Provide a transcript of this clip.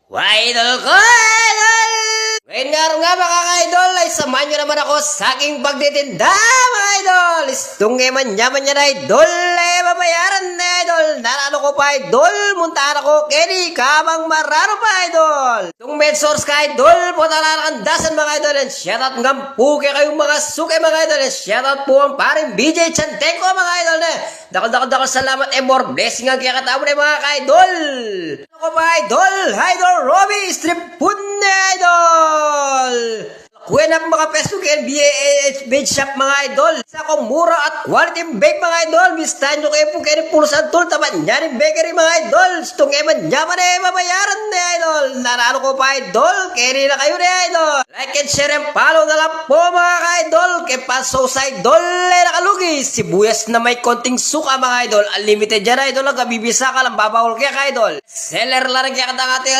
Idol ko, idol! Ngayon nga mga ka-idol, ay samahan nyo naman ako sa aking pagtitinda mga idol. Istungge man yaman yan idol, ay mabayaran na idol. Narano ko pa idol, muntahan ako, Kenny, kamang marano pa idol. Itong med source ka idol, punta na nakandasan mga idol. And shoutout ng puke kayong mga suke mga idol. And shoutout po ang paring BJ Chantenko mga idol. Dakol salamat and more blessing ang kaya katamo na mga ka-idol. Ako pa idol Robbie Strip Food na idol. Kuya na mga peso kaya NBA Bake Shop mga idol. Isa akong mura at quality bake mga idol. Mistahan nyo kayo po kayo ni Pulsan Tool. Taman niya ni bakery mga idol. Itong eman yaman eh mabayaran na idol. Narano ko pa idol. Kaya na kayo na idol. Like and share and follow na lang po mga ka-idol. Kaya paso sa idol ay nakalugi. Sibuyas na may konting suka mga idol. Unlimited dyan idol. Ang kabibisa ka lang babawal kaya ka idol. Seller lang kaya katang ate